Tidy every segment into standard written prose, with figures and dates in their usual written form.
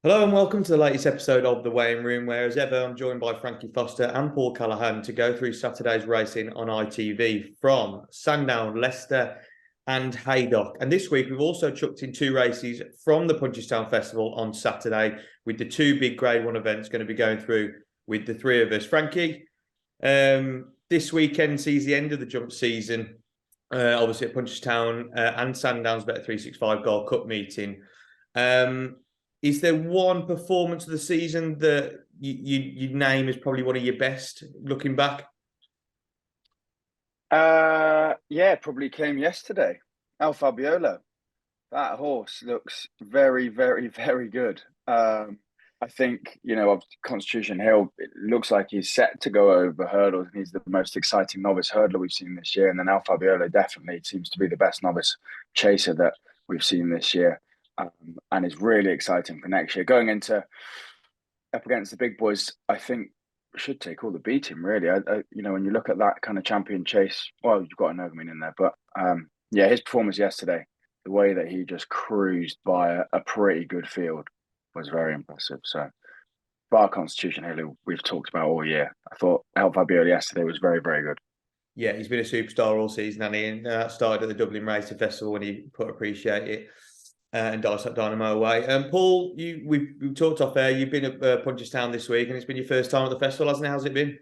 Hello and welcome to the latest episode of The Weighing Room, where as ever I'm joined by Frankie Foster and Paul Callaghan to go through Saturday's racing on ITV from Sandown, Leicester and Haydock. And this week we've also chucked in two races from the Punchestown Festival on Saturday, with the two big Grade 1 events going to be going through with the three of us. Frankie, this weekend sees the end of the jump season, obviously at Punchestown and Sandown's Bet365 Gold Cup meeting. Is there one performance of the season that you'd name as probably one of your best looking back? Yeah, probably came yesterday. El Fabiolo. That horse looks very, very, very good. I think, of Constitution Hill, it looks like he's set to go over hurdles, and he's the most exciting novice hurdler we've seen this year. And then El Fabiolo definitely seems to be the best novice chaser that we've seen this year. And is really exciting for next year. Going into up against the big boys, I think should take all the beating, really. When you look at that kind of champion chase, well, you've got Enogomin in there, but yeah, his performance yesterday, the way that he just cruised by a pretty good field was very impressive. So, bar Constitution Hill, who we've talked about all year, I thought El Fabioli yesterday was very, very good. Yeah, he's been a superstar all season, and he started at the Dublin Racing Festival when he put Appreciate It and Dice Up Dynamo away. Paul, we've talked off air. You've been at Punchestown this week, and it's been your first time at the festival, hasn't it? How's it been?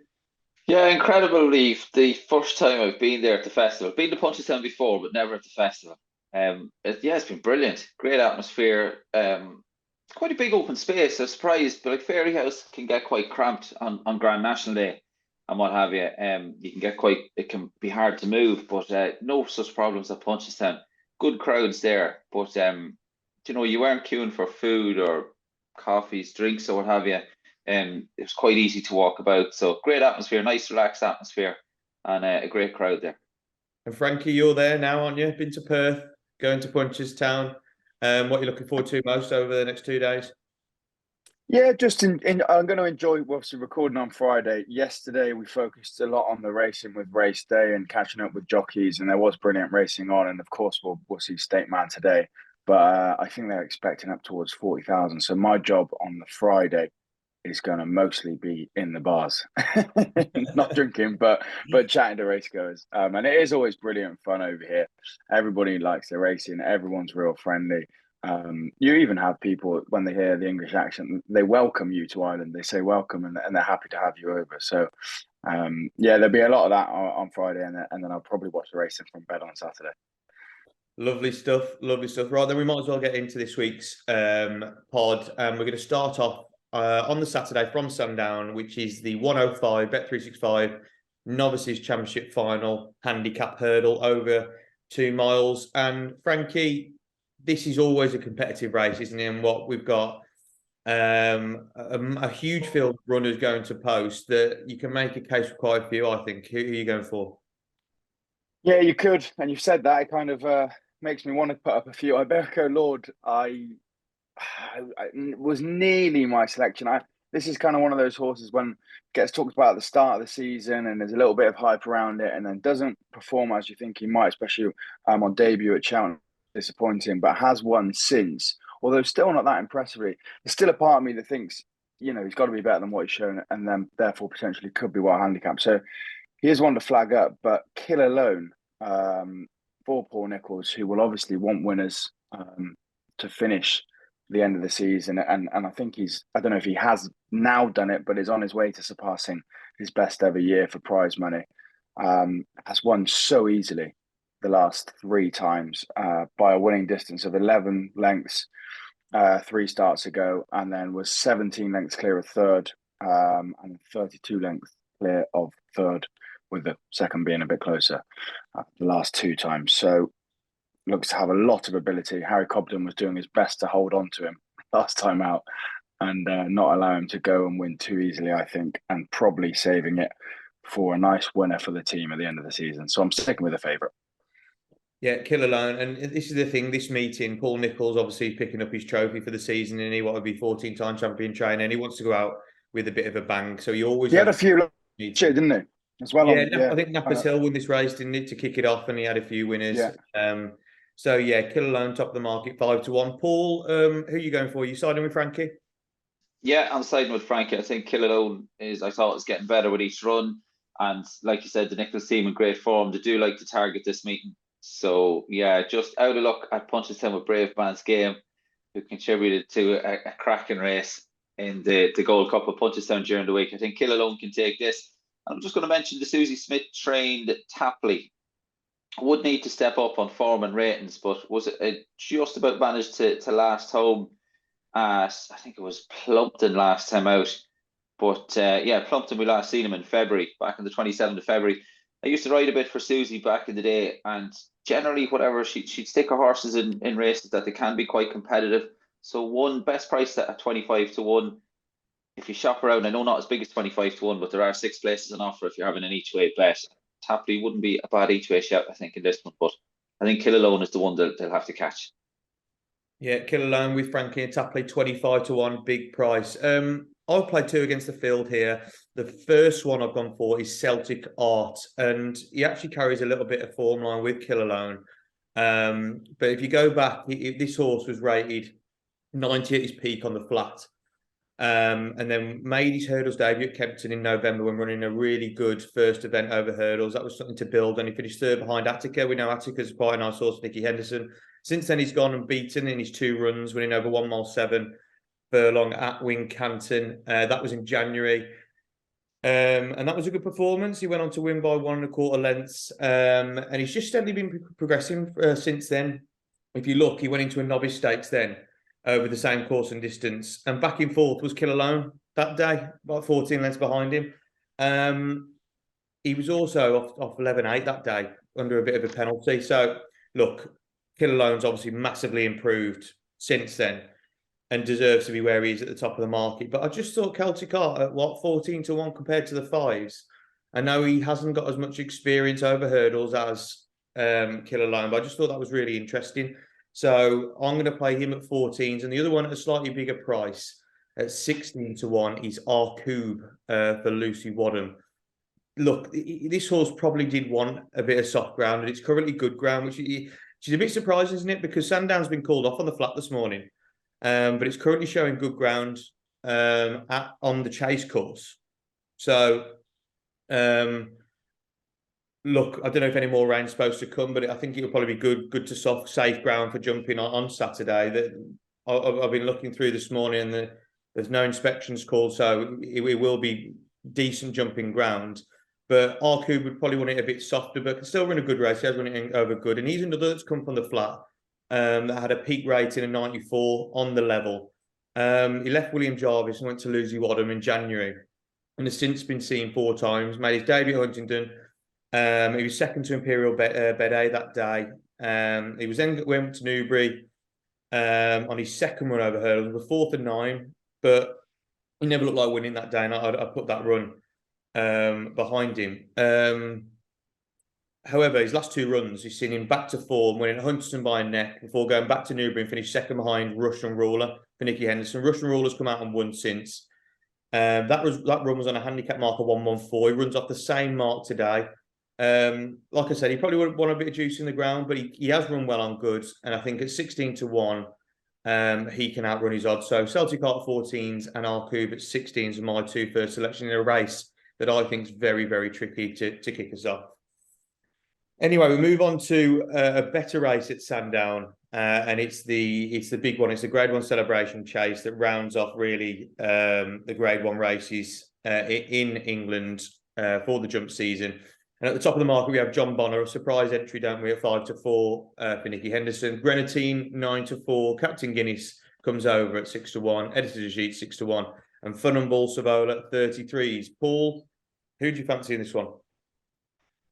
Yeah, incredibly. The first time I've been there at the festival. Been to Punchestown before, but never at the festival. It's been brilliant. Great atmosphere. It's quite a big open space. I'm surprised, but like Fairyhouse can get quite cramped on Grand National Day and what have you. You can get quite. It can be hard to move, but no such problems at Punchestown. Good crowds there, but you weren't queuing for food or coffees, drinks, or what have you. It was quite easy to walk about. So great atmosphere, nice relaxed atmosphere, and a great crowd there. And Frankie, you're there now, aren't you? Been to Perth, going to Punchestown. What are you looking forward to most over the next 2 days? Yeah, I'm going to enjoy, obviously, recording on Friday. Yesterday, we focused a lot on the racing with race day and catching up with jockeys, and there was brilliant racing on. And of course, we'll see State Man today. But I think they're expecting up towards 40,000. So my job on the Friday is going to mostly be in the bars, not drinking, but chatting to racegoers. And it is always brilliant fun over here. Everybody likes the racing. Everyone's real friendly. You even have people, when they hear the English accent, they welcome you to Ireland. They say welcome, and they're happy to have you over. So, yeah, there'll be a lot of that on Friday, and then I'll probably watch the racing from bed on Saturday. Lovely stuff, lovely stuff. Right, then we might as well get into this week's pod. We're going to start off on the Saturday from Sandown, which is the 105 Bet365 Novices Championship Final handicap hurdle over 2 miles. And Frankie, this is always a competitive race, isn't it? And what we've got a huge field of runners going to post that you can make a case for quite a few, I think. Who are you going for? Yeah, you could, and you've said that. It kind of makes me want to put up a few. Iberico Lord, I was nearly my selection. This is kind of one of those horses when it gets talked about at the start of the season, and there's a little bit of hype around it, and then doesn't perform as you think he might, especially on debut at Cheltenham. Disappointing, but has won since. Although still not that impressively. There's still a part of me that thinks, he's got to be better than what he's shown, and then therefore potentially could be well handicapped. So he is one to flag up, but Kill Alone for Paul Nicholls, who will obviously want winners to finish the end of the season. And I think I don't know if he has now done it, but is on his way to surpassing his best ever year for prize money. Has won so easily the last 3 times by a winning distance of 11 lengths 3 starts ago, and then was 17 lengths clear of third and 32 lengths clear of third, with the second being a bit closer the last 2 times. So looks to have a lot of ability. Harry Cobden was doing his best to hold on to him last time out and not allow him to go and win too easily, I think, and probably saving it for a nice winner for the team at the end of the season. So I'm sticking with the favourite. Yeah, Kill Alone. And this is the thing, this meeting, Paul Nicholls obviously picking up his trophy for the season, and he want to be 14-time champion trainer, and he wants to go out with a bit of a bang. So he always had a few shit, didn't he? As well. Yeah, I think Nappers Hill won this race, didn't it, to kick it off, and he had a few winners. Yeah. So yeah, Kill Alone, top of the market, 5-1. Paul, who are you going for? You siding with Frankie? Yeah, I'm siding with Frankie. I think Killaloe I thought was getting better with each run. And like you said, the Nicholas team in great form. They do like to target this meeting. So yeah, just out of luck at Punchestown with Brave Man's game, who contributed to a cracking race in the Gold Cup of Punchestown during the week. I think Killaloe can take this. I'm just going to mention the Susie Smith trained Tapley. Would need to step up on form and ratings, but was it just about managed to last home. I think it was Plumpton last time out. But yeah, Plumpton, we last seen him in February, back on the 27th of February. I used to ride a bit for Susie back in the day, and generally, whatever, she'd stick her horses in races that they can be quite competitive. So one best price at 25 to 1. If you shop around, I know not as big as 25 to 1, but there are 6 places on offer if you're having an each way bet. Tapley wouldn't be a bad each way shout, I think, in this one, but I think Killaloe is the one that they'll have to catch. Yeah, Killaloe with Frankie and Tapley, 25 to 1, big price. I've played 2 against the field here. The first one I've gone for is Celtic Art, and he actually carries a little bit of form line with Killaloe. But if you go back, this horse was rated 90 at his peak on the flat. And then made his hurdles debut at Kempton in November when running a really good first event over hurdles. That was something to build, and he finished 3rd behind Attica. We know Attica's quite a nice horse, Nicky Henderson. Since then, he's gone and beaten in his 2 runs, winning over 1 mile 7 furlong at Wincanton. That was in January. And that was a good performance. He went on to win by 1 1/4 lengths. And he's just steadily been progressing since then. If you look, he went into a novice stakes then over the same course and distance. And back in 4th was Killaloe that day, about 14 lengths behind him. He was also off 11-8 that day under a bit of a penalty. So, look, Killaloe's obviously massively improved since then and deserves to be where he is at the top of the market. But I just thought Celtic Art at 14 to 1 compared to the 5s. I know he hasn't got as much experience over hurdles as Killaloe, but I just thought that was really interesting. So I'm going to play him at 14s, and the other one at a slightly bigger price at 16 to 1 is Arcoob for Lucy Wadham. Look, this horse probably did want a bit of soft ground, and it's currently good ground, which is a bit surprising, isn't it? Because Sandown's been called off on the flat this morning, but it's currently showing good ground on the chase course. So, look, I don't know if any more rain's supposed to come, but I think it'll probably be good to soft, safe ground for jumping on Saturday. I've been looking through this morning, and there's no inspections called, so it will be decent jumping ground. But Arcoob would probably want it a bit softer, but can still run a good race. He has run it over good, and he's another that's come from the flat that had a peak rating of 94 on the level. He left William Jarvis and went to Lucy Wadham in January, and has since been seen 4 times. Made his debut at Huntingdon. He was second to Imperial Bed A that day. He was then went to Newbury on his second run over hurdles, was 4th and 9, but he never looked like winning that day, and I put that run behind him. However, his last 2 runs, he's seen him back to form, winning at Huntingdon by a neck before going back to Newbury and finished second behind Russian Ruler for Nicky Henderson. Russian Ruler's come out and won since. That run was on a handicap mark of 114. He runs off the same mark today. Like I said, he probably would want a bit of juice in the ground, but he has run well on goods, and I think at 16 to 1, he can outrun his odds. So Celtic Art 14s and Arcoob at 16s are my 2 first selection in a race that I think is very, very tricky to kick us off. Anyway, we move on to a better race at Sandown, and it's the big one. It's the Grade 1 Celebration Chase that rounds off really the Grade 1 races in England for the jump season. And at the top of the market, we have John Bonner, a surprise entry, don't we, at 5 to 4 for Nicky Henderson. Grenadine, 9 to 4. Captain Guinness comes over at 6 to 1. Editor Ajit, 6 to 1. And Fun and Ball Savola at 33s. Paul, who do you fancy in this one?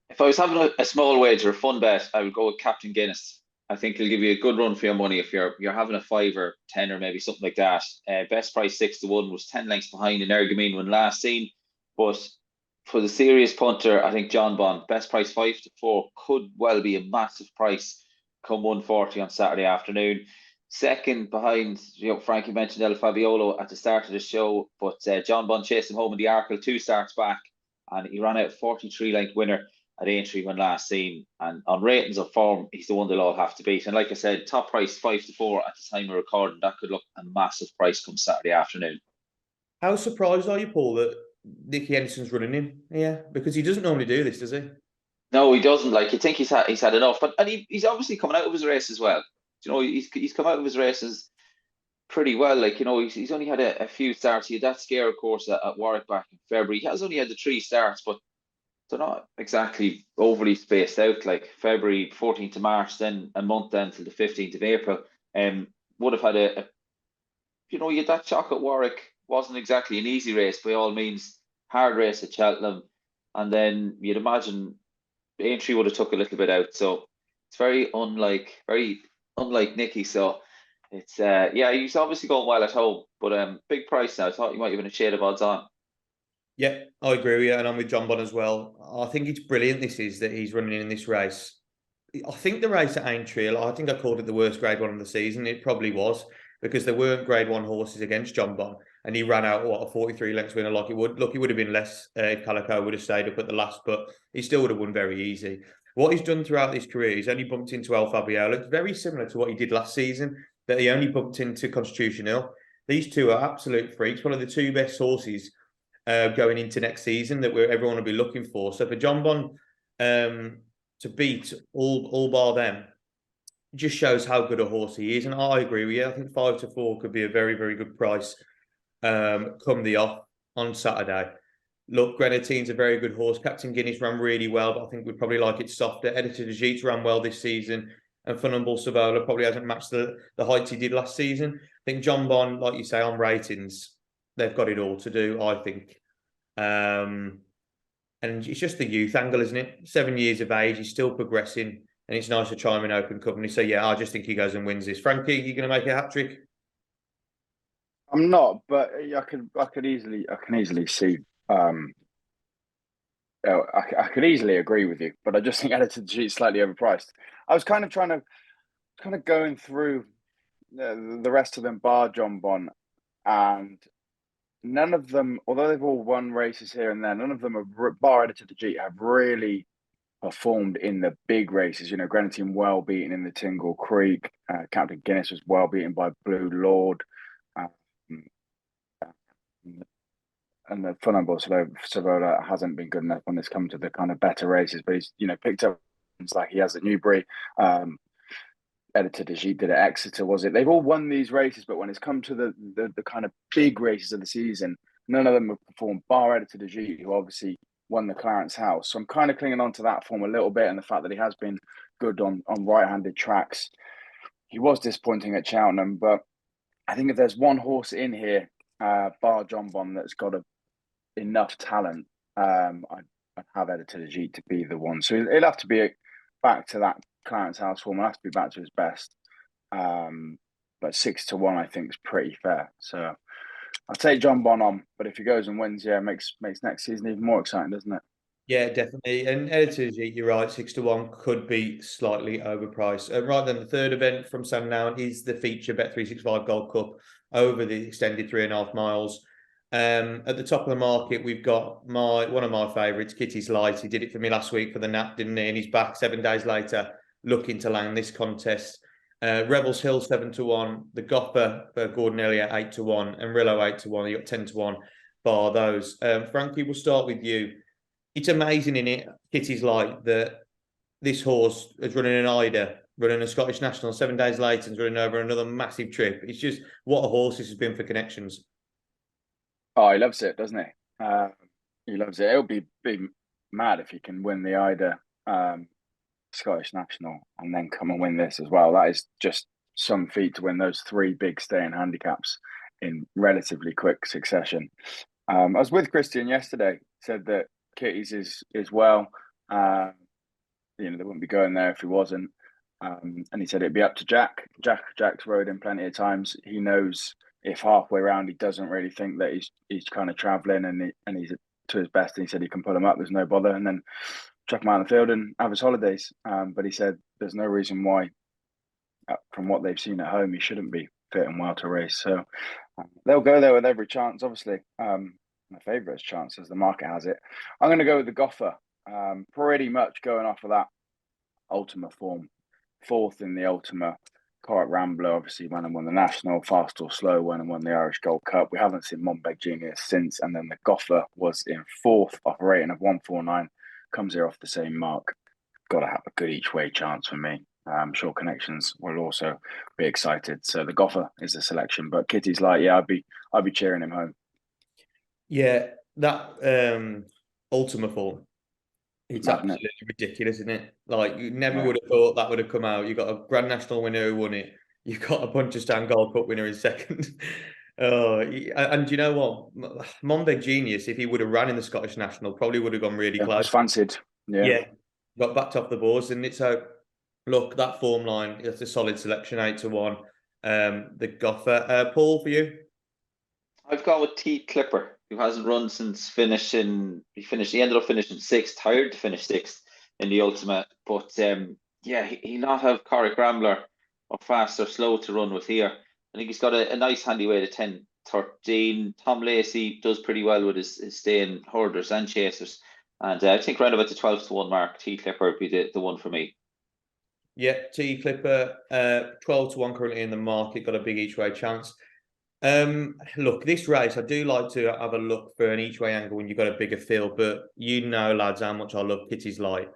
If I was having a small wager, a fun bet, I would go with Captain Guinness. I think he'll give you a good run for your money if you're having a 5 or 10 or maybe something like that. Best price 6 to 1 was 10 lengths behind in Ergamine when last seen. But for the serious punter, I think John Bond, best price 5 to 4, could well be a massive price come 140 on Saturday afternoon. Second behind, Frankie mentioned El Fabiolo at the start of the show, but John Bond chased him home in the Arkle 2 starts back, and he ran out 43 length winner at Aintree when last seen. And on ratings of form, he's the one they'll all have to beat. And like I said, top price 5 to 4 at the time of recording. That could look a massive price come Saturday afternoon. How surprised are you, Paul, that Nicky Henderson's running him? Yeah, because he doesn't normally do this, does he? No, he doesn't. Like, you think he's had enough, but he's obviously coming out of his race as well. You know, he's come out of his races pretty well. Like, you know, he's only had a few starts. He had that scare course at Warwick back in February. He has only had the 3 starts, but they're not exactly overly spaced out. Like February 14th of March, then a month then till the 15th of April. Would have had you know, you had that shock at Warwick. Wasn't exactly an easy race by all means. Hard race at Cheltenham, and then you'd imagine Aintree would have took a little bit out. So it's very unlike Nicky. So it's yeah, he's obviously going well at home, but big price now. I thought you might have been a shade of odds on. Yeah, I agree with you, and I'm with John Bon as well. I think it's brilliant. This is that he's running in this race. I think the race at Aintree, I think I called it the worst Grade 1 of the season. It probably was because there weren't Grade 1 horses against John Bon, and he ran out a 43 lengths winner like he would. Look, he would have been less if Calico would have stayed up at the last, but he still would have won very easy. What he's done throughout his career, he's only bumped into El Fabiola. It's very similar to what he did last season, that he only bumped into Constitution Hill. These two are absolute freaks. One of the two best horses going into next season that everyone will be looking for. So for John Bon to beat all bar them just shows how good a horse he is. And I agree with you. I think 5-4 could be a very, very good price come the off on Saturday. Look, Grenadine's a very good horse. Captain Guinness ran really well, but I think we'd probably like it softer. Editor de Gite ran well this season, and Funambul Savola probably hasn't matched the heights he did last season. I think John Bon, like you say, on ratings, they've got it all to do, I think. And it's just the youth angle, isn't it? 7 years of age, he's still progressing, and it's nice to try him in open company. So yeah, I just think he goes and wins this. Frankie, you going to make a hat trick? I'm not, but I can easily see. I could easily agree with you, but I just think Editor G's slightly overpriced. I was kind of going through the rest of them, bar John Bon, and none of them, although they've all won races here and there, none of them have, bar Editor G, have really performed in the big races. You know, Grenadine well beaten in the Tingle Creek. Captain Guinness was well beaten by Blue Lord. And the Funambul Savola hasn't been good enough when it's come to the kind of better races, but he's, you know, picked up things like he has at Newbury. Editor de Gite did at Exeter, was it? They've all won these races, but when it's come to the kind of big races of the season, none of them have performed, bar Editor de Gite, who obviously won the Clarence House. So I'm kind of clinging on to that form a little bit, and the fact that he has been good on right-handed tracks. He was disappointing at Cheltenham, but I think if there's one horse in here, bar John Bon, that's got enough talent, I'd have Editor de Gite to be the one. So it'll have to be back to that Clarence House form. It'll have to be back to his best. But 6-1, I think, is pretty fair. So I'll take John Bon on, but if he goes and wins, yeah, makes next season even more exciting, doesn't it? Yeah, definitely. And Editor de Gite, you're right, 6-1 could be slightly overpriced. Right then, the third event from Sandown is the feature Bet365 Gold Cup over the extended 3.5 miles. At the top of the market, we've got one of my favourites, Kitty's Light. He did it for me last week for the Nat, didn't he? And he's back 7 days later, looking to land this contest. Rebels Hill 7-1, the Gopper for Gordon Elliott 8-1, and Rillo 8-1. You got 10-1 bar those. Frankie, we'll start with you. It's amazing, in it, Kitty's Light, that this horse is running an Ida, running a Scottish National 7 days later, and running over another massive trip. It's just what a horse this has been for connections. Oh, he loves it, doesn't he? He loves it. It'll be mad if he can win the Ida Scottish National and then come and win this as well. That is just some feat to win those 3 big staying handicaps in relatively quick succession. I was with Christian yesterday. Said that Kitty's is well. You know, they wouldn't be going there if he wasn't. And he said it'd be up to Jack. Jack's rode him plenty of times. He knows if halfway around he doesn't really think that he's kind of travelling and he's to his best, and he said he can pull him up. There's no bother, and then chuck him out in the field and have his holidays. But he said there's no reason why, from what they've seen at home, he shouldn't be fit and well to race. So they'll go there with every chance. Obviously, my favourite chance, as the market has it. I'm going to go with the Goffer. Pretty much going off of that Ultima form, 4th in the Ultima. Correct Rambler obviously went and won the National. Fast or Slow went and won the Irish Gold Cup. We haven't seen Monbeg Genius since. And then the Goffer was in fourth off a rating of 149. Comes here off the same mark. Got to have a good each way chance for me. I'm sure Connections will also be excited. So the Goffer is the selection. But Kitty's like, yeah, I'd be cheering him home. Yeah, that Ultima form. It's Magnet. absolutely ridiculous, isn't it? Like, you never Yeah. would have thought that would have come out. You've got a Grand National winner who won it. You've got a Punchestown Gold Cup winner in second. And you know what? Monbeg Genius, if he would have ran in the Scottish National, probably would have gone really Yeah, close. was fancied. Yeah, got backed off the boards. And it's so, look, that form line, it's a solid selection, 8-1. The Goffer. Paul, for you? I've gone with T Clipper, who hasn't run since finishing. He ended up finishing sixth, tired to finish sixth in the Ultimate. But yeah, he'll not have Corrick Rambler or Fast or Slow to run with here. I think he's got a nice handy weight of 10-13. Tom Lacey does pretty well with his staying hurdlers and chasers. And I think round about the 12-1 mark, T Clipper would be the one for me. Yeah, T Clipper, 12-1 currently in the market, got a big each way chance. Look, this race, I do like to have a look for an each way angle when you've got a bigger field, but you know, lads, how much I love Kitty's Light.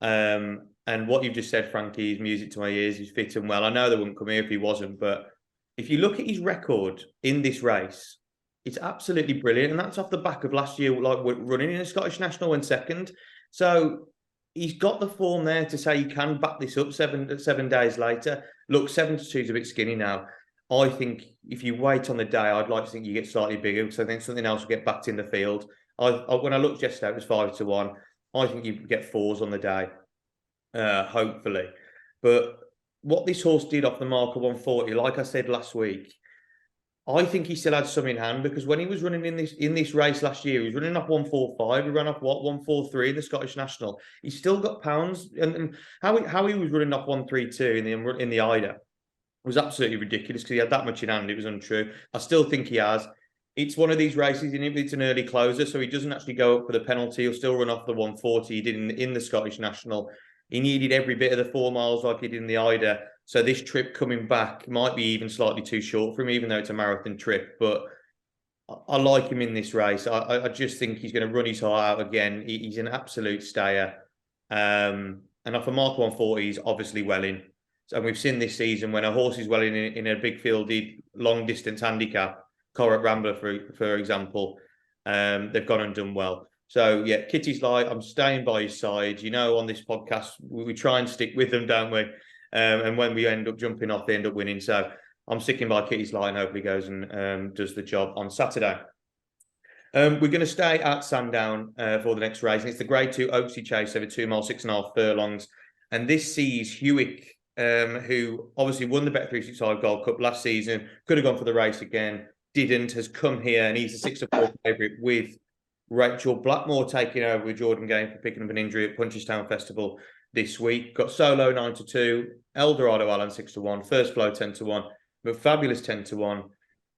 And what you've just said, Frankie, is music to my ears. He's fit and well. I know they wouldn't come here if he wasn't, but if you look at his record in this race, it's absolutely brilliant. And that's off the back of last year, like running in a Scottish National and second. So he's got the form there to say he can back this up 7 days later. Look, 7-2 is a bit skinny now. I think if you wait on the day, I'd like to think you get slightly bigger because I think something else will get backed in the field. When I looked yesterday, it was 5-1. I think you get 4s on the day, hopefully. But what this horse did off the mark of 140, like I said last week, I think he still had some in hand because when he was running in this race last year, he was running off 145. He ran off 143 in the Scottish National. He's still got pounds, and how he was running off 132 in the Ida was absolutely ridiculous because he had that much in hand. It was untrue. I still think he has. It's one of these races, and it's an early closer, so he doesn't actually go up for the penalty. He'll still run off the 140 he did in the Scottish National. He needed every bit of the 4 miles like he did in the Ida. So this trip coming back might be even slightly too short for him, even though it's a marathon trip. But I like him in this race. I just think he's going to run his heart out again. He's an absolute stayer. And off a mark 140, he's obviously well in. And we've seen this season when a horse is well in a big fielded long distance handicap, Corrick Rambler, for example, they've gone and done well. So yeah, Kitty's Light, I'm staying by his side. You know, on this podcast, we try and stick with them, don't we? And when we end up jumping off, they end up winning. So I'm sticking by Kitty's Light and hopefully goes and does the job on Saturday. We're going to stay at Sandown for the next race. And it's the Grade 2 Oaksey Chase over 2 miles, 6.5 furlongs. And this sees Hewick, who obviously won the Bet365 Gold Cup last season, could have gone for the race again, didn't, has come here, and he's a 6-4 favourite with Rachel Blackmore taking over with Jordan Game for picking up an injury at Punchestown Festival this week. Got Solo 9-2, Eldorado Allen 6-1, First Flow 10-1, but Fabulous 10-1,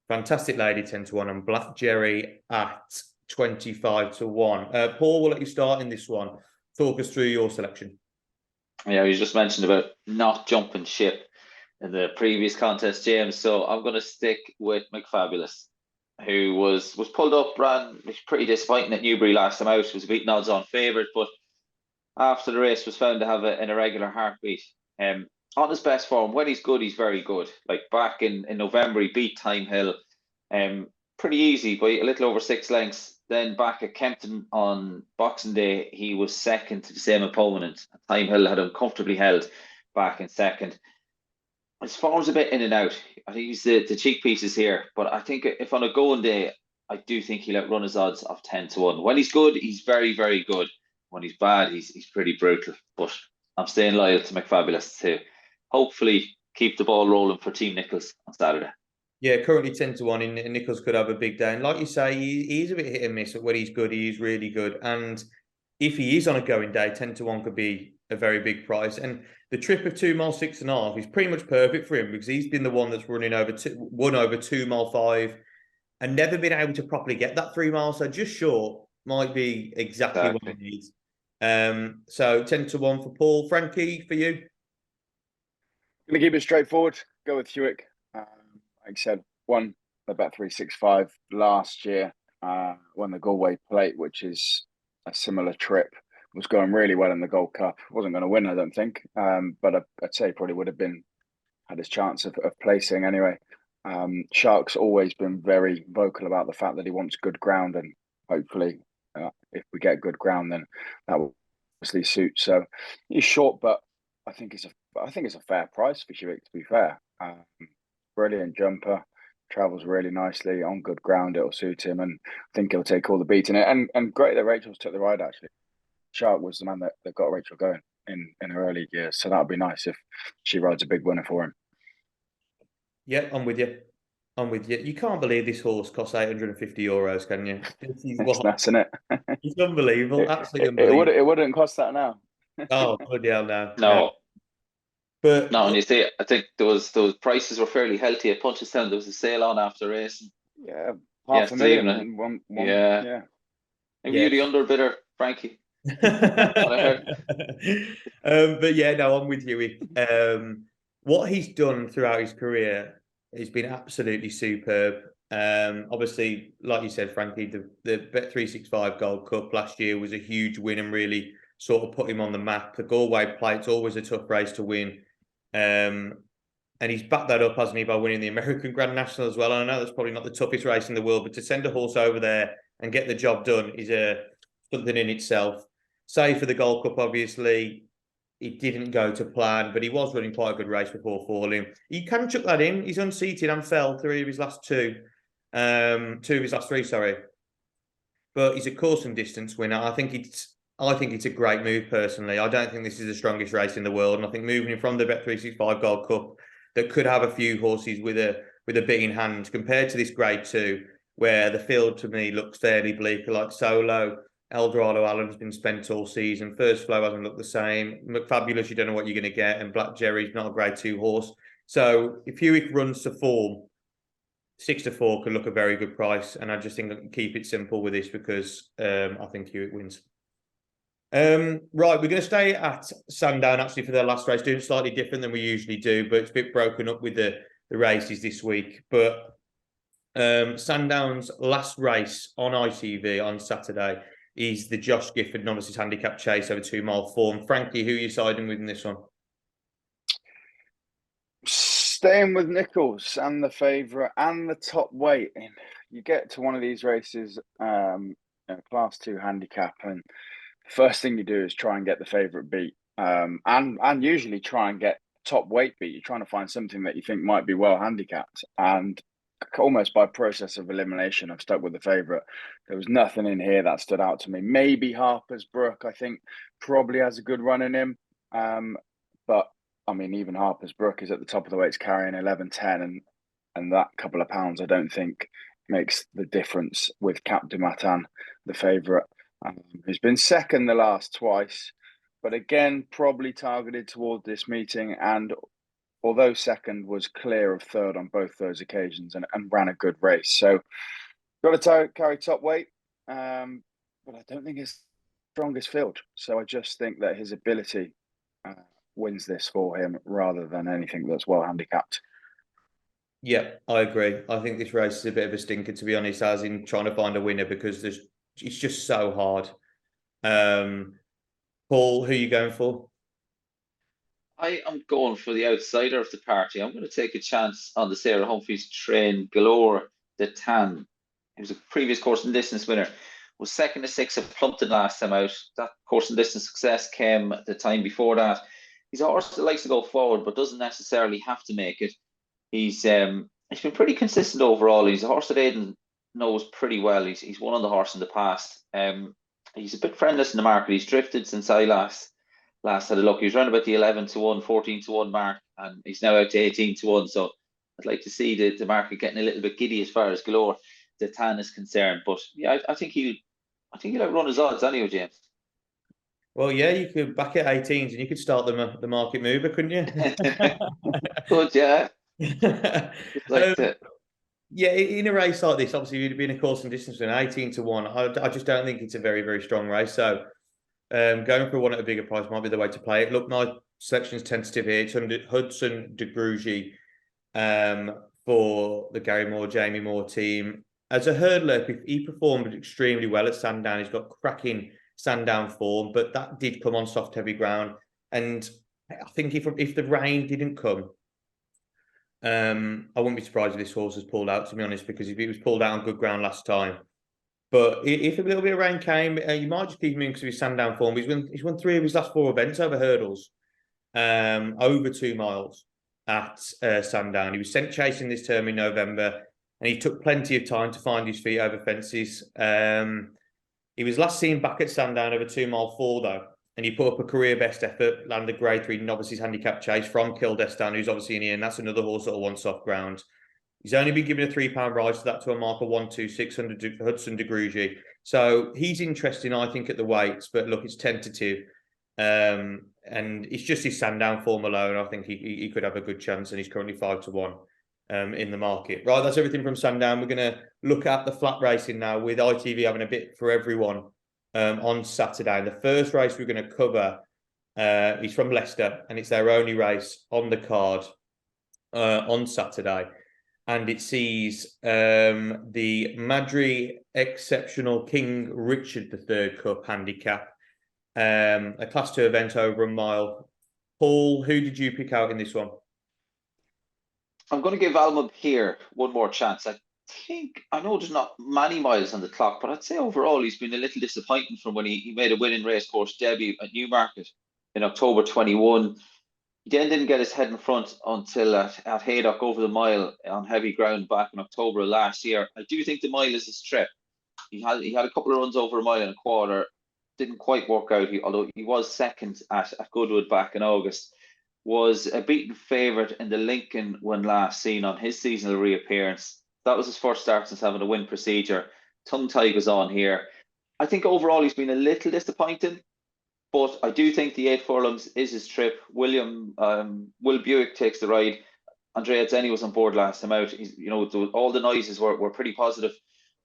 Fantastic Lady 10-1, and Black Jerry at 25-1. Paul, we'll let you start in this one. Talk us through your selection. Yeah, you just mentioned about not jumping ship in the previous contest, James. So I'm going to stick with McFabulous, who was pulled up, ran pretty disappointing at Newbury last time out. Was a beaten odds on favourite, but after the race was found to have an irregular heartbeat. On his best form, when he's good, he's very good. Like back in November, he beat Time Hill pretty easy by a little over 6 lengths. Then back at Kempton on Boxing Day, he was second to the same opponent. Time Hill had him comfortably held back in second. His form's a bit in and out. I think he's the cheek pieces here. But I think if on a going day, I do think he'll outrun his odds of 10-1. When he's good, he's very, very good. When he's bad, he's pretty brutal. But I'm staying loyal to McFabulous to hopefully keep the ball rolling for Team Nichols on Saturday. Yeah, currently 10-1, and Nichols could have a big day. And like you say, he's a bit hit and miss. When he's good, he's really good. And if he is on a going day, 10-1 could be a very big price. And the trip of 2 miles 6.5 is pretty much perfect for him because he's been the one that's won over 2 mile 5 and never been able to properly get that 3 miles. So just short might be exactly what he needs. So 10-1 for Paul. Frankie, for you? Going to keep it straightforward. Go with Hewitt. Like I said, won the Bet365 last year. Won the Galway Plate, which is a similar trip. Was going really well in the Gold Cup. Wasn't going to win, I don't think. But I'd say probably would have had his chance of placing anyway. Shark's always been very vocal about the fact that he wants good ground, and hopefully, if we get good ground, then that will obviously suit. So he's short, but I think it's a fair price for Hewitt, to be fair. Brilliant jumper, travels really nicely on good ground. It'll suit him, and I think he'll take all the beating. And great that Rachel's took the ride. Actually, Shark was the man that got Rachel going in her early years, so that would be nice if she rides a big winner for him. Yeah, I'm with you. You can't believe this horse costs €850, can you? It's nuts, isn't it? It's unbelievable. Absolutely unbelievable. It wouldn't cost that now. Oh, bloody hell, no. No. But no, and you see, I think those prices were fairly healthy at Punchestown. There was a sale on after racing. Yeah, half a million. One, yeah. Maybe you the underbidder, Frankie. But yeah, no, I'm with you. What he's done throughout his career has been absolutely superb. Obviously, like you said, Frankie, the Bet365 Gold Cup last year was a huge win and really sort of put him on the map. The Galway Plate's always a tough race to win. And he's backed that up, hasn't he, by winning the American Grand National as well. And I know that's probably not the toughest race in the world, but to send a horse over there and get the job done is something in itself. Save for the Gold Cup, obviously, it didn't go to plan, but he was running quite a good race before falling. You can chuck that in. He's unseated and fell 3 of his last 2. 2 of his last 3, sorry. But he's a course and distance winner. I think it's a great move, personally. I don't think this is the strongest race in the world. And I think moving him from the Bet365 Gold Cup that could have a few horses with a bit in hand compared to this Grade 2, where the field to me looks fairly bleak, like Solo. Eldorado Allen's been spent all season. First Flow hasn't looked the same. McFabulous, you don't know what you're going to get. And Black Jerry's not a Grade 2 horse. So if Hewitt runs to form, 6-4 could look a very good price. And I just think I can keep it simple with this because I think Hewitt wins. Right, we're going to stay at Sandown actually for their last race, doing slightly different than we usually do, but it's a bit broken up with the races this week. But Sandown's last race on ITV on Saturday is the Josh Gifford Novices Handicap Chase over 2 mile form. Frankie, who are you siding with in this one? Staying with Nichols and the favourite and the top weight. You get to one of these races, Class 2 handicap, and first thing you do is try and get the favourite beat, and usually try and get top weight beat. You're trying to find something that you think might be well handicapped, and almost by process of elimination, I've stuck with the favourite. There was nothing in here that stood out to me. Maybe Harper's Brook, I think, probably has a good run in him. But, I mean, even Harper's Brook is at the top of the weights carrying 11.10, and that couple of pounds I don't think makes the difference with Cap de Matin, the favourite, who's been second the last twice, but again, probably targeted toward this meeting. And although second, was clear of third on both those occasions and ran a good race. So got to carry top weight, but I don't think it's strongest field. So I just think that his ability wins this for him rather than anything that's well handicapped. Yeah, I agree. I think this race is a bit of a stinker, to be honest, as in trying to find a winner because it's just so hard. Paul, who are you going for? I am going for the outsider of the party. I'm going to take a chance on the Sarah Humphreys train Galore de Tan. He was a previous course and distance winner. Was second to 6 at Plumpton last time out. That course and distance success came the time before that. He's a horse that likes to go forward, but doesn't necessarily have to make it. He's been pretty consistent overall. He's a horse that Aidan knows pretty well. He's won on the horse in the past. He's a bit friendless in the market. He's drifted since I last had a look. He was around about the 11-1, 14-1 mark, and he's now out to 18-1. So I'd like to see the market getting a little bit giddy as far as Galore de Tan is concerned. But yeah, I think he'll outrun his odds anyway, James. Well, yeah, you could back at 18s and you could start the market mover, couldn't you? Good, yeah. Yeah, in a race like this, obviously you'd be in a course and distance with 18-1. I just don't think it's a very, very strong race. So going for one at a bigger price might be the way to play it. Look, selection's tentative here. It's under Hudson de Grugy for the Gary Moore, Jamie Moore team. As a hurdler, he performed extremely well at Sandown. He's got cracking Sandown form, but that did come on soft, heavy ground. And I think if the rain didn't come, I wouldn't be surprised if this horse was pulled out, to be honest, because if he was pulled out on good ground last time. But if a little bit of rain came, you might just keep him in because of his Sandown form. He's won 3 of his last 4 events over hurdles, over 2 miles at Sandown. He was sent chasing this term in November, and he took plenty of time to find his feet over fences. He was last seen back at Sandown over 2 mile 4 though, and he put up a career best effort, landed grade 3 novices handicap chase from Kildestan, who's obviously in here, and that's another horse that will want soft ground. He's only been given a £3 rise to that to a mark of 12600 Hudson de Grugy. So he's interesting, I think, at the weights, but look, it's tentative. And it's just his Sandown form alone. I think he could have a good chance, and he's currently 5-1 in the market. Right, that's everything from Sandown. We're going to look at the flat racing now, with ITV having a bit for everyone on Saturday. And the first race we're going to cover is from Leicester, and it's their only race on the card on Saturday. And it sees the Madry Exceptional King Richard III Cup handicap, a Class 2 event over a mile. Paul, who did you pick out in this one? I'm going to give Alma here one more chance. I know there's not many miles on the clock, but I'd say overall he's been a little disappointing from when he made a winning racecourse debut at Newmarket in October 21. He then didn't get his head in front until at Haydock over the mile on heavy ground back in October of last year. I do think the mile is his trip. He had a couple of runs over a mile and a quarter. Didn't quite work out, although he was second at Goodwood back in August. Was a beaten favourite in the Lincoln when last seen on his seasonal reappearance. That was his first start since having a win procedure. Tongue tie goes on here. I think overall he's been a little disappointing, but I do think the 8 furlongs is his trip. Will Buick takes the ride. Andrea Zenny was on board last time out. All the noises were pretty positive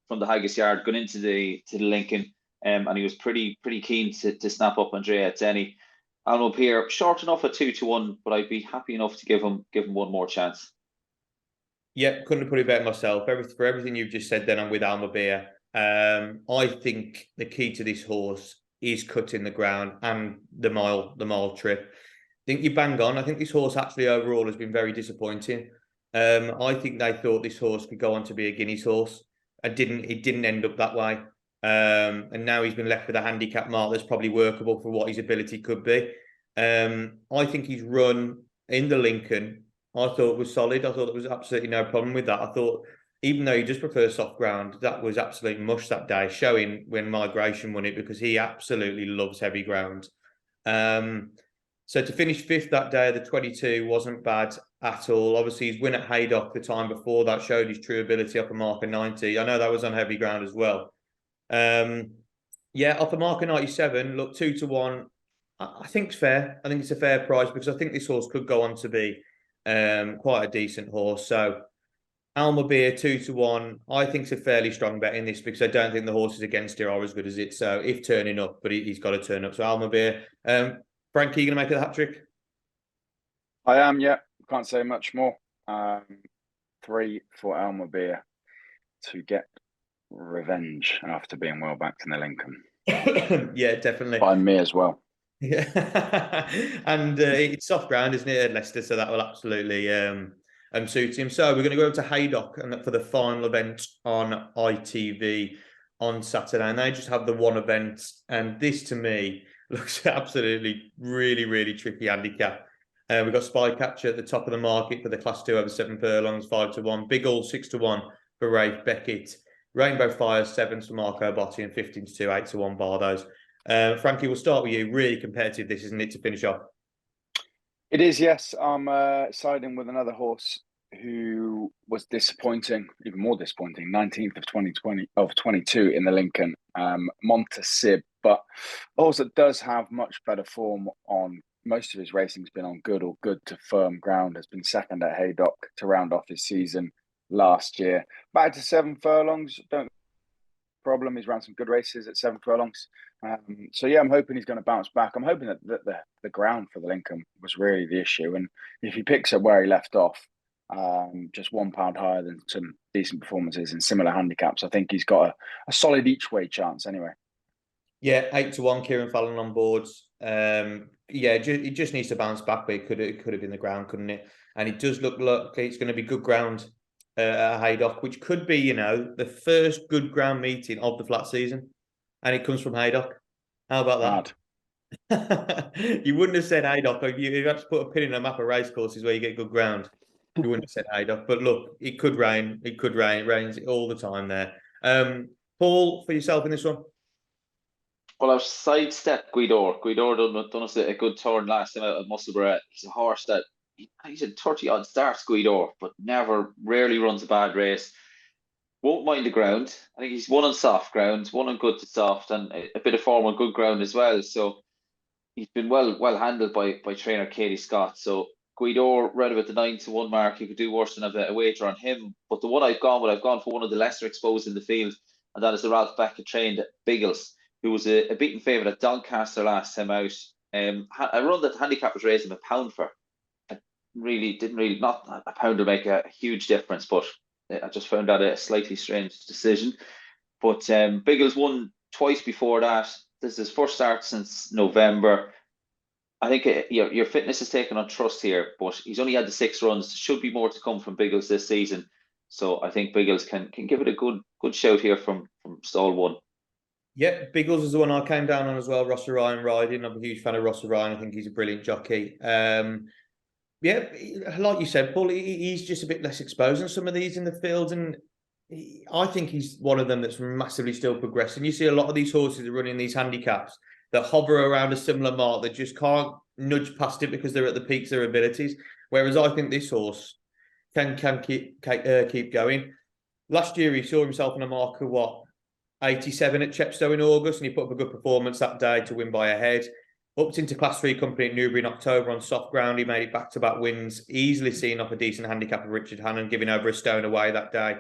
from the Haggis yard going into the Lincoln, and he was pretty keen to snap up Andrea Zenny. Almo here, short enough at 2-1, but I'd be happy enough to give him one more chance. Yeah, couldn't have put it better myself. For everything you've just said, then I'm with Alma Beer. I think the key to this horse is cutting the ground and the mile trip. I think you bang on. I think this horse actually overall has been very disappointing. I think they thought this horse could go on to be a Guineas horse. It didn't end up that way. And now he's been left with a handicap mark that's probably workable for what his ability could be. I think his run in the Lincoln, I thought was solid. I thought there was absolutely no problem with that. I thought, even though he just prefers soft ground, that was absolute mush that day, showing when Migration won it, because he absolutely loves heavy ground. So to finish 5th that day, the 22 wasn't bad at all. Obviously, his win at Haydock the time before that showed his true ability off a mark of 90. I know that was on heavy ground as well. Off a mark of 97, look, 2-1, I think it's fair. I think it's a fair price, because I think this horse could go on to be quite a decent horse. So Alma Beer 2-1, I think it's a fairly strong bet in this, because I don't think the horses against here are as good as it. So if turning up, but he's got to turn up. So Alma Beer. Frankie, you going to make it a hat trick? I am, yeah. Can't say much more. 3 for Alma Beer to get revenge after being well backed in the Lincoln. Yeah, definitely. By me as well. Yeah, and it's soft ground, isn't it, at Leicester? So that will absolutely suit him. So we're going to go to Haydock and for the final event on ITV on Saturday, and they just have the one event. And this, to me, looks absolutely really tricky handicap. We've got Spycatcher at the top of the market for the Class 2 over 7 furlongs, 5-1. Big All 6-1 for Rafe Beckett. Rainbow Fire 7 for Marco Botti, and 15-2, 8-1 Bardos. Frankie, we'll start with you. Really competitive, this, isn't it, to finish off? It is, yes. I'm siding with another horse who was disappointing, even more disappointing. 19th of 22 in the Lincoln, Montasib, but a horse that does have much better form on most of his racing's been on good or good to firm ground. Has been second at Haydock to round off his season last year. Back to 7 furlongs. Don't problem. He's ran some good races at 7 furlongs. So yeah, I'm hoping he's going to bounce back. I'm hoping that the ground for the Lincoln was really the issue, and if he picks up where he left off, just £1 higher than some decent performances in similar handicaps, I think he's got a solid each way chance anyway. Yeah, 8-1, Kieran Fallon on boards. Yeah, it just needs to bounce back, but it could have been the ground, couldn't it? And it does look like it's going to be good ground at Haydock, which could be, you know, the first good ground meeting of the flat season, and it comes from Haydock. How about that? You wouldn't have said Haydock. If you had to put a pin in a map of racecourses where you get good ground, you wouldn't have said Haydock. But look, it could rain. It could rain. It rains all the time there. Paul, for yourself in this one? Well, I've sidestepped Guidor. Guidor done us a good turn last time out at Musselburgh. He's a horse that he's had 30-odd starts, Guidor, but rarely runs a bad race. Won't mind the ground. I think he's won on soft ground, won on good to soft, and a bit of form on good ground as well. So he's been well handled by trainer Katie Scott. So Guidor round about the 9-1 mark. You could do worse than have a wager on him. But the one I've gone for one of the lesser exposed in the field, and that is the Ralph Beckett trained Biggles, who was a beaten favourite at Doncaster last time out. A run that the handicap was raising £1 for. Not a pound will make a huge difference, but I just found that a slightly strange decision. But Biggles won twice before that. This is his first start since November. I think your fitness is taken on trust here, but he's only had the 6 runs. There should be more to come from Biggles this season. So I think Biggles can give it a good shout here from stall 1. Yeah, Biggles is the one I came down on as well. Ross Ryan riding. I'm a huge fan of Ross Ryan. I think he's a brilliant jockey. Yeah, like you said, Paul, he's just a bit less exposed than some of these in the field, and I think he's one of them that's massively still progressing. You see a lot of these horses are running these handicaps that hover around a similar mark that just can't nudge past it because they're at the peaks of their abilities. Whereas I think this horse can keep going. Last year, he saw himself on a mark of 87 at Chepstow in August, and he put up a good performance that day to win by a head. Upped into Class 3 company at Newbury in October on soft ground. He made it back-to-back wins, easily seen off a decent handicap of Richard Hannon, giving over a stone away that day.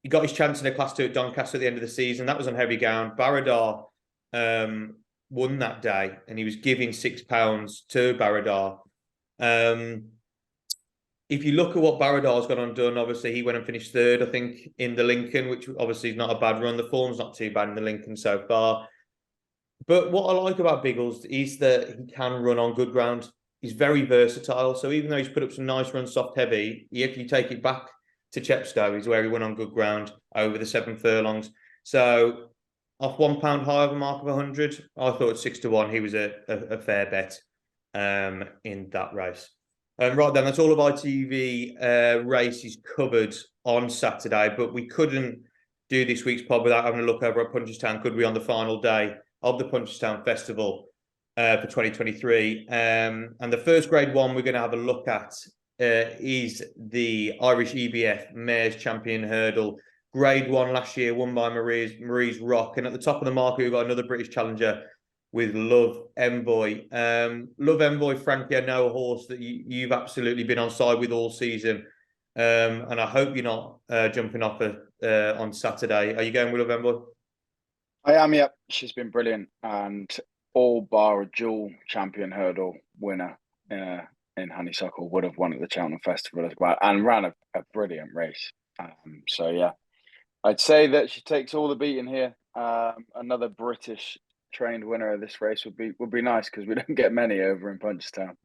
He got his chance in a Class 2 at Doncaster at the end of the season. That was on heavy ground. Baradar won that day, and he was giving £6 to Baradar. If you look at what Baradar's got undone, obviously he went and finished 3rd, I think, in the Lincoln, which obviously is not a bad run. The form's not too bad in the Lincoln so far. But what I like about Biggles is that he can run on good ground. He's very versatile. So even though he's put up some nice runs soft heavy, if you take it back to Chepstow, is where he won on good ground over the 7 furlongs. So off £1 high of a mark of 100, I thought at 6-1 he was a fair bet in that race. Right then, that's all of ITV races covered on Saturday, but we couldn't do this week's pod without having a look over at Punchestown, could we, on the final day of the Punchestown Festival for 2023. And the first Grade 1 we're going to have a look at is the Irish EBF Mares Champion Hurdle. Grade 1 last year, won by Marie's Rock. And at the top of the market, we've got another British challenger with Love Envoy. Love Envoy, Frankie, I know a horse that you've absolutely been on side with all season. And I hope you're not jumping off on Saturday. Are you going with Love Envoy? I am, yep. She's been brilliant, and all bar a dual champion hurdle winner in Honeysuckle would have won at the Cheltenham Festival as well, and ran a brilliant race. So yeah, I'd say that she takes all the beating here. Another British trained winner of this race would be nice, because we don't get many over in Punchestown.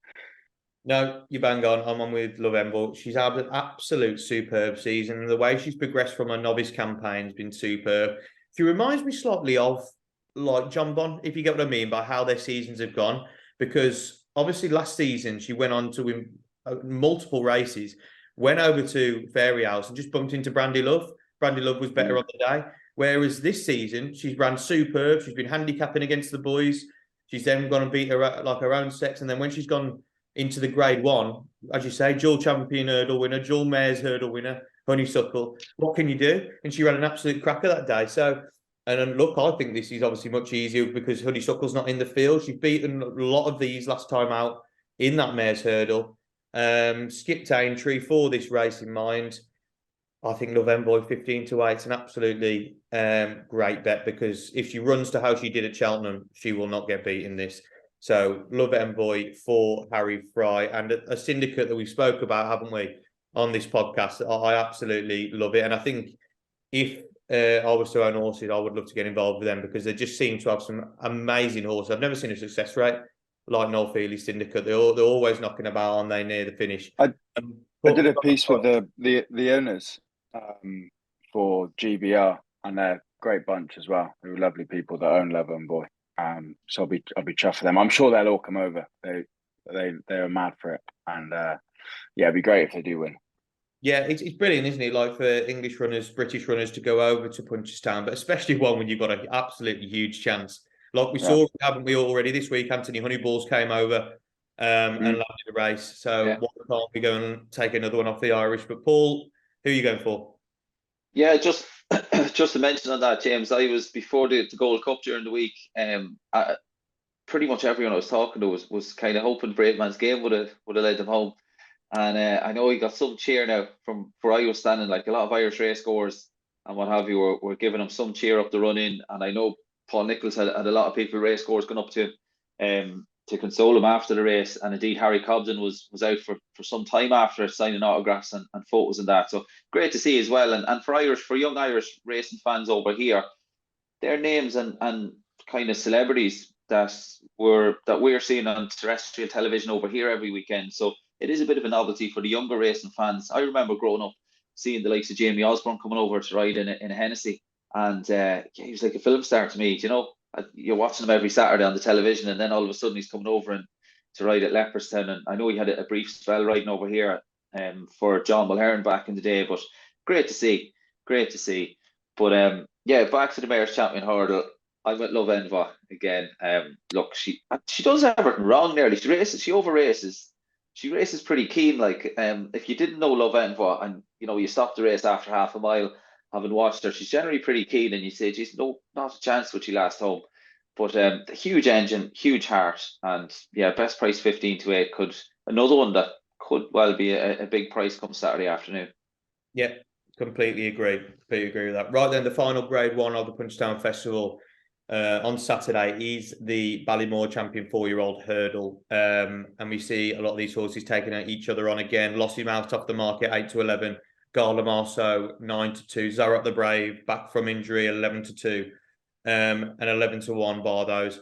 No, you bang on. I'm on with Love Envoy. She's had an absolute superb season, and the way she's progressed from her novice campaign has been superb. She reminds me slightly of like John Bond, if you get what I mean, by how their seasons have gone. Because obviously last season she went on to win multiple races, went over to Fairy House and just bumped into Brandy Love. Brandy Love was better on the day. Whereas this season she's ran superb. She's been handicapping against the boys. She's then gone and beat her own sex. And then when she's gone into the Grade 1, as you say, dual champion hurdle winner, dual mares hurdle winner, Honeysuckle. What can you do? And she ran an absolute cracker that day. So, and look, I think this is obviously much easier because Honeysuckle's not in the field. She's beaten a lot of these last time out in that mares hurdle. Skipped Aintree for this race in mind. I think Love Envoy 15-8 is an absolutely great bet, because if she runs to how she did at Cheltenham, she will not get beat in this. So Love Envoy for Harry Fry, and a syndicate that we spoke about, haven't we, on this podcast? I absolutely love it. And I think if I was to own horses, I would love to get involved with them, because they just seem to have some amazing horses. I've never seen a success rate like Noel Feely's syndicate. They're always knocking about, aren't they, near the finish? I did a piece with the owners for GBR, and they're a great bunch as well. They're lovely people that own Love Envoy. So I'll be chuffed for them. I'm sure they'll all come over. They're mad for it, and yeah, it'd be great if they do win. Yeah, it's brilliant, isn't it? Like, for English runners, British runners to go over to Punchestown, but especially one when you've got an absolutely huge chance. Like we saw, haven't we, already this week? Anthony Honeyballs came over and landed a race. So why can't we go and take another one off the Irish? But Paul, who are you going for? Yeah, just to mention on that, James, I was before the Gold Cup during the week. Pretty much everyone I was talking to was kind of hoping Brave Man's Game would have led them home. And I know he got some cheer now from where I was standing. Like, a lot of Irish race goers and what have you were giving him some cheer up the run in. And I know Paul Nicholls had a lot of people, race goers, going up to him to console him after the race. And indeed, Harry Cobden was out for some time after, signing autographs and photos and that. So great to see as well. And for young Irish racing fans over here, their names and kind of celebrities that we're seeing on terrestrial television over here every weekend. So it is a bit of a novelty for the younger racing fans. I remember growing up seeing the likes of Jamie Osborne coming over to ride in a Hennessy, and he was like a film star to me. You're watching him every Saturday on the television, and then all of a sudden he's coming over and to ride at Leopardstown. And I know he had a brief spell riding over here for John Mulhern back in the day, but great to see. But yeah, back to the Mayor's Champion Hurdle. I went Love Envoy again. Look, she does everything wrong nearly. She over races. She races pretty keen. Like, if you didn't know Love Envoy and you stopped the race after half a mile, having watched her, she's generally pretty keen, and you say, geez, no, not a chance would she last home. But huge engine, huge heart, and yeah, best price 15-8. Another one that could well be a big price come Saturday afternoon. Yeah, completely agree. Completely agree with that. Right then, the final Grade 1 of the Punchestown Festival on Saturday is the Ballymore Champion 4-year-old hurdle. And we see a lot of these horses taking each other on again. Lossiemouth off the market, 8-11. Gala Marceau, 9-2. Zarat the Brave, back from injury, 11-2. And 11-1 bar those.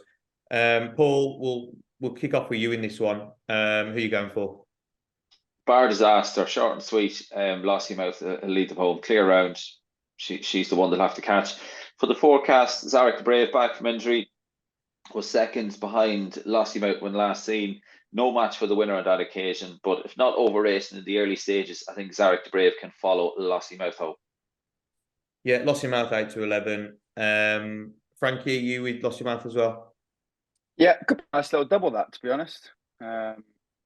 Paul, we'll kick off with you in this one. Who are you going for? Bar Disaster, short and sweet. Lossiemouth will lead them home. Clear round. She's the one they'll have to catch. For the forecast, Zarat the Brave, back from injury, was second behind Lossiemouth when last seen. No match for the winner on that occasion, but if not over racing in the early stages, I think Zarat the Brave can follow Lossiemouth home. Yeah, Lossiemouth 8-11. Frankie, are you with Lossiemouth as well? Yeah, could I still double that, to be honest, for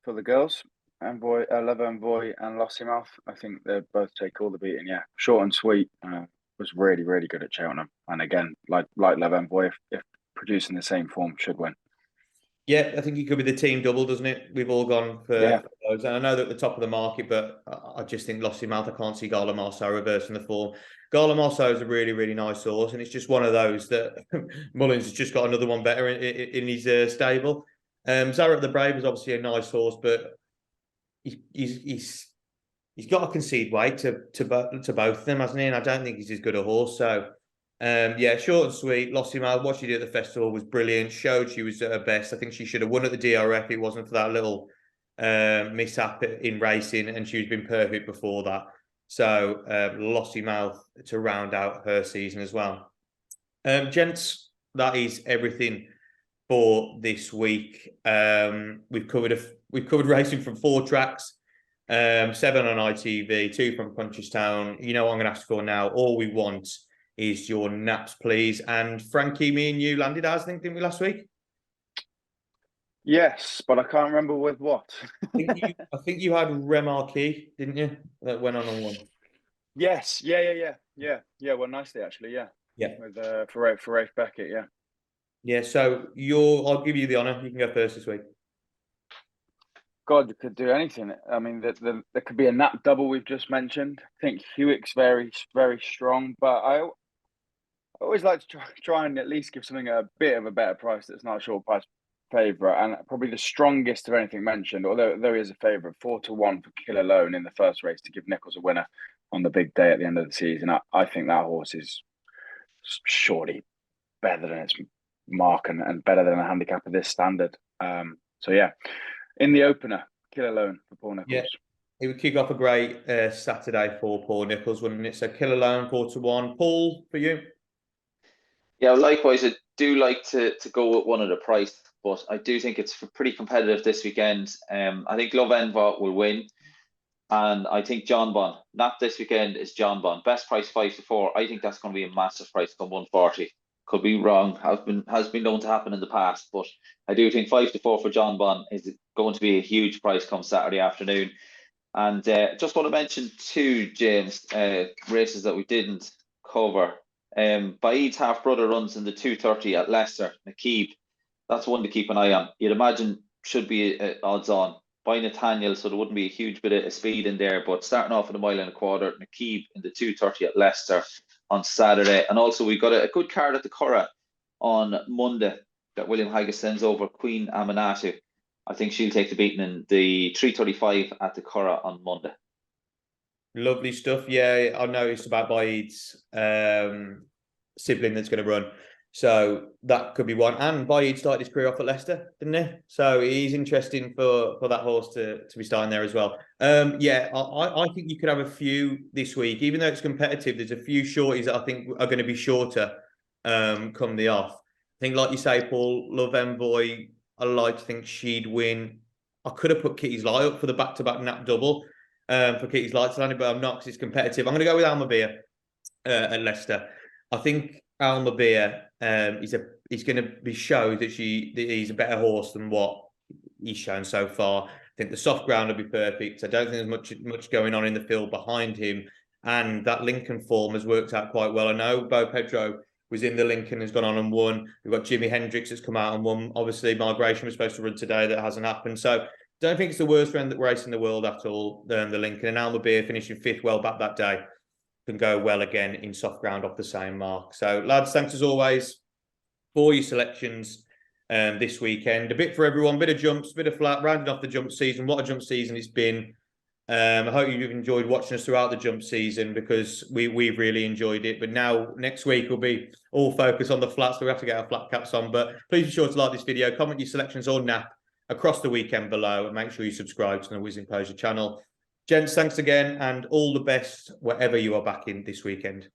the girls. Envoy, Love Envoy and Lossiemouth. I think they both take all the beating. Yeah, short and sweet. Was really, really good at Cheltenham, and again, like Love Envoy, if producing the same form, should win. Yeah, I think it could be the team double, doesn't it? We've all gone for those. And I know they're at the top of the market, but I just think Lossiemouth, I can't see Gala Marceau reversing the form. Gala Marceau is a really, really nice horse, and it's just one of those that Mullins has just got another one better in his stable. Zarat the Brave is obviously a nice horse, but he's got to concede weight to both of them, hasn't he? And I don't think he's as good a horse. So, yeah, short and sweet. Lossiemouth, what she did at the festival was brilliant. Showed she was at her best. I think she should have won at the DRF. It wasn't for that little mishap in racing, and she's been perfect before that. So, Lossiemouth to round out her season as well. Gents, that is everything for this week. We've covered racing from 4 tracks. 7 on ITV, 2 from Punchestown. You know what I'm going to ask for now? All we want is your naps, please. And Frankie, me and you landed ours, didn't we, last week? Yes, but I can't remember with what. I think you had Remarquee, didn't you? That went on one. Yes, yeah. Well, nicely actually, yeah. Yeah. With for Rafe Beckett, yeah. Yeah. So I'll give you the honour. You can go first this week. God, you could do anything. I mean, there could be a nap double we've just mentioned. I think Hewitt's very, very strong, but I always like to try and at least give something a bit of a better price that's not a short price favourite, and probably the strongest of anything mentioned, although there is a favourite, 4-1 for Kill Alone in the first race to give Nichols a winner on the big day at the end of the season. I think that horse is surely better than its mark and better than a handicap of this standard. So yeah, in the opener, Kill Alone for Paul Nichols. Yeah. It would kick off a great Saturday for Paul Nichols, wouldn't it? So Kill Alone, 4-1. Paul, for you? Yeah, likewise, I do like to go with one of the price, but I do think it's pretty competitive this weekend. I think Love Envot will win, and I think John Bon, not this weekend, is John Bon. Best price 5-4. I think that's going to be a massive price come 140. Could be wrong, has been known to happen in the past, but I do think 5-4 for John Bon is going to be a huge price come Saturday afternoon. And just want to mention two, James, races that we didn't cover. Baid's half brother runs in the 2:30 at Leicester, Nakib. That's one to keep an eye on. You'd imagine should be odds on by Nathaniel, so there wouldn't be a huge bit of speed in there. But starting off at 1.25 miles, Nakib in the 2:30 at Leicester on Saturday. And also we've got a good card at the Curragh on Monday that William Haggis sends over, Queen Aminatu. I think she'll take the beating in the 3:35 at the Curragh on Monday. Lovely stuff. Yeah, I noticed about Baid's sibling that's going to run. So that could be one. And Baid started his career off at Leicester, didn't he? So he's interesting for that horse to be starting there as well. Yeah, I think you could have a few this week. Even though it's competitive, there's a few shorties that I think are going to be shorter come the off. I think, like you say, Paul, Love Envoy, I like to think she'd win. I could have put Kitty's Lie up for the back-to-back nap double for Kitty's Lights Landing, but I'm not because it's competitive. I'm going to go with Alma Beer at Leicester. I think Alma Beer is going to be showed that he's a better horse than what he's shown so far. I think the soft ground will be perfect. I don't think there's much going on in the field behind him, and that Lincoln form has worked out quite well. I know Bo Pedro was in the Lincoln, has gone on and won. We've got Jimi Hendrix that's come out and won. Obviously, Migration was supposed to run today. That hasn't happened. So don't think it's the worst race in the world at all, the Lincoln. And Alma Beer finishing 5th well back that day can go well again in soft ground off the same mark. So, lads, thanks as always for your selections this weekend. A bit for everyone, bit of jumps, bit of flat, rounding off the jump season. What a jump season it's been. I hope you've enjoyed watching us throughout the jump season because we've really enjoyed it. But now next week will be all focus on the flats, so we have to get our flat caps on. But please be sure to like this video, comment your selections or nap across the weekend below, and make sure you subscribe to the Whizzing Poser channel. Gents, thanks again, and all the best wherever you are back in this weekend.